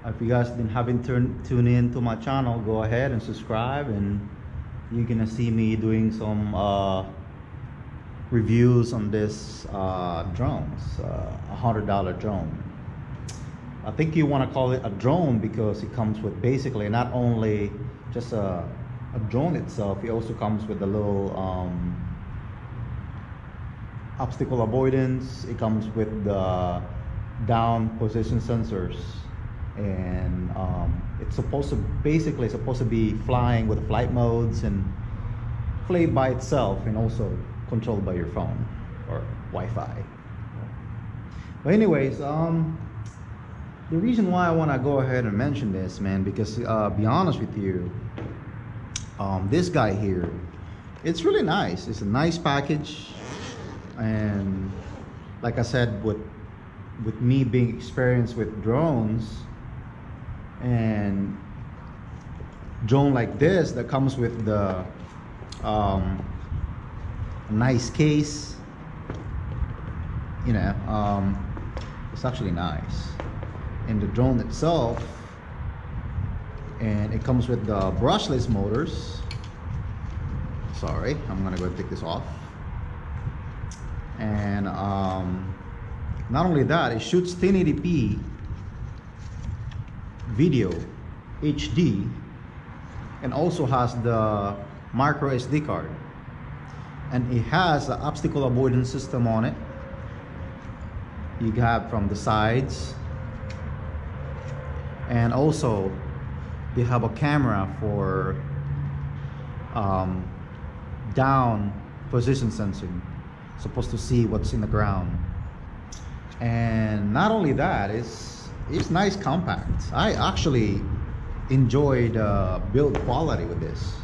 If you guys haven't tuned in to my channel, go ahead and subscribe, and you're gonna see me doing some reviews on this drones, $100 drone. I think you want to call it a drone because it comes with basically not only just a drone itself, it also comes with a little obstacle avoidance. It comes with the down position sensors, and it's supposed to be flying with flight modes and fly by itself, and also controlled by your phone or Wi-Fi. But anyways, the reason why I want to go ahead and mention this, man, because be honest with you, this guy here, it's really nice. It's a nice package, and like I said, with me being experienced with drones, and drone like this that comes with the nice case, you know, it's actually nice. And the drone itself, and it comes with the brushless motors. Sorry, I'm gonna go and take this off. And not only that, it shoots 1080p video HD, and also has the micro SD card, and it has an obstacle avoidance system on it. You have from the sides, and also they have a camera for down position sensing, supposed to see what's in the ground. And not only that, it's nice compact. I actually enjoyed build quality with this.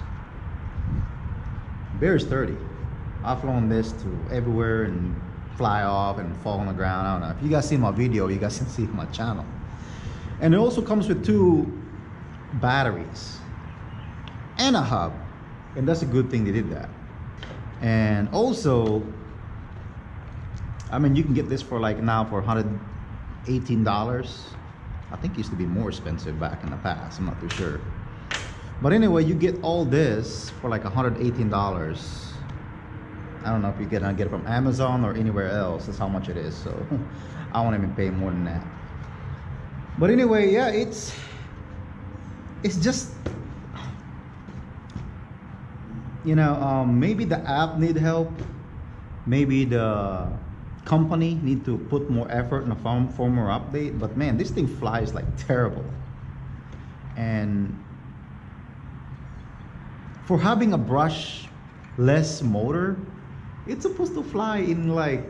Very sturdy. I've flown this to everywhere and fly off and fall on the ground. I don't know if you guys see my video, you guys can see my channel. And it also comes with 2 batteries and a hub, and that's a good thing they did that. And also, I mean, you can get this for like now for $118. I think it used to be more expensive back in the past, I'm not too sure. But anyway, you get all this for like $118. I don't know if you're gonna get it from Amazon or anywhere else. That's how much it is, so I won't even pay more than that. But anyway, yeah, it's just, you know, maybe the app need help, maybe the company need to put more effort in a firmware update. But man, this thing flies like terrible. And for having a brushless motor, it's supposed to fly in like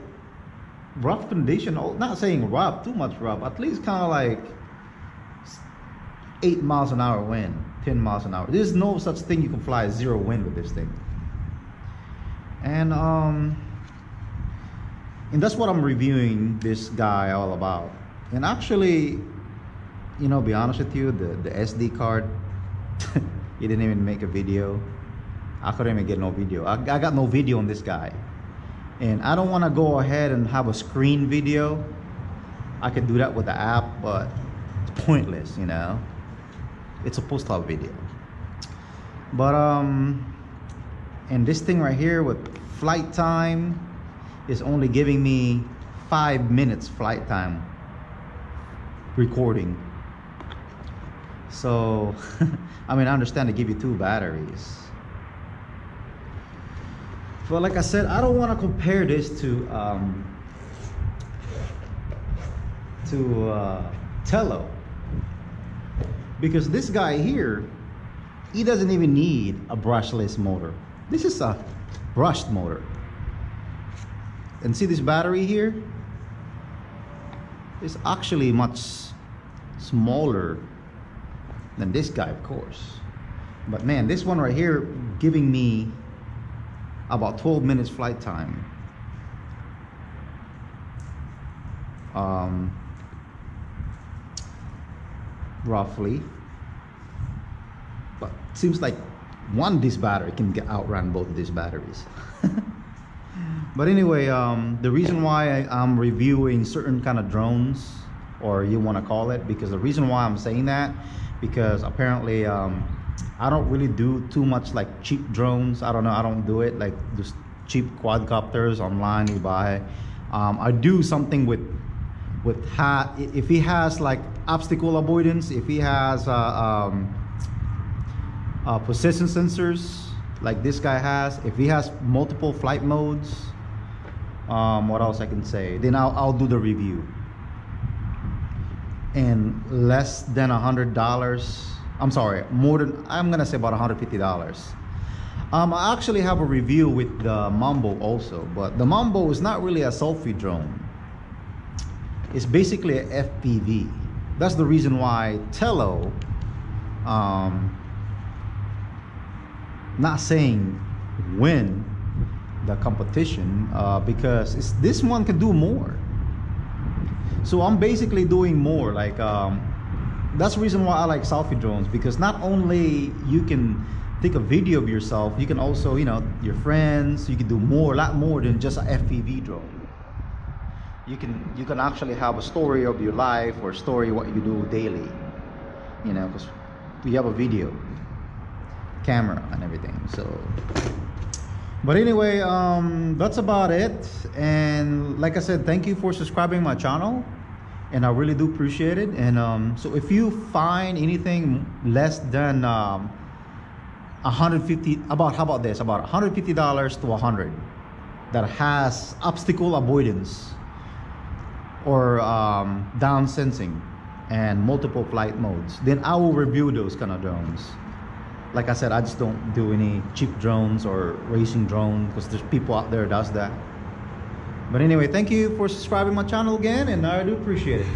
rough condition. Not saying rough, too much rough, at least kind of like 8 miles an hour wind, 10 miles an hour. There's no such thing you can fly 0 wind with this thing. And that's what I'm reviewing this guy all about. And actually, you know, be honest with you, the SD card, he didn't even make a video. I couldn't even get no video. I got no video on this guy. And I don't want to go ahead and have a screen video. I could do that with the app, but it's pointless, you know. It's supposed to have video. But and this thing right here with flight time is only giving me 5 minutes flight time recording. So I mean, I understand they give you 2 batteries, but like I said, I don't want to compare this to Tello, because this guy here, he doesn't even need a brushless motor. This is a brushed motor. And see this battery here? It's actually much smaller than this guy, of course. But man, this one right here giving me about 12 minutes flight time. Roughly. But seems like this battery can outrun both of these batteries. But anyway, the reason why I'm reviewing certain kind of drones or you want to call it, because the reason why I'm saying that, because apparently I don't really do too much like cheap drones. I don't know, I don't do it like just cheap quadcopters online you buy. I do something with if he has like obstacle avoidance, if he has position sensors like this guy has, if he has multiple flight modes, what else I can say, then I'll do the review. And less than $100, I'm sorry, more than, I'm gonna say about $150. I actually have a review with the Mambo also, but the Mambo is not really a selfie drone. It's basically a FPV. That's the reason why Tello, not saying win the competition, because this one can do more. So I'm basically doing more, like that's the reason why I like selfie drones, because not only you can take a video of yourself, you can also, you know, your friends, you can do more, a lot more than just an FPV drone. You can actually have a story of your life, or a story what you do daily, you know, because we have a video camera and everything. So but anyway, that's about it. And like I said, thank you for subscribing my channel, and I really do appreciate it. And so if you find anything less than 150, about, how about this, about $150 to 100 that has obstacle avoidance or down sensing and multiple flight modes, then I will review those kind of drones. Like I said, I just don't do any cheap drones or racing drone, because there's people out there that does that. But anyway, thank you for subscribing my channel again, and I do appreciate it.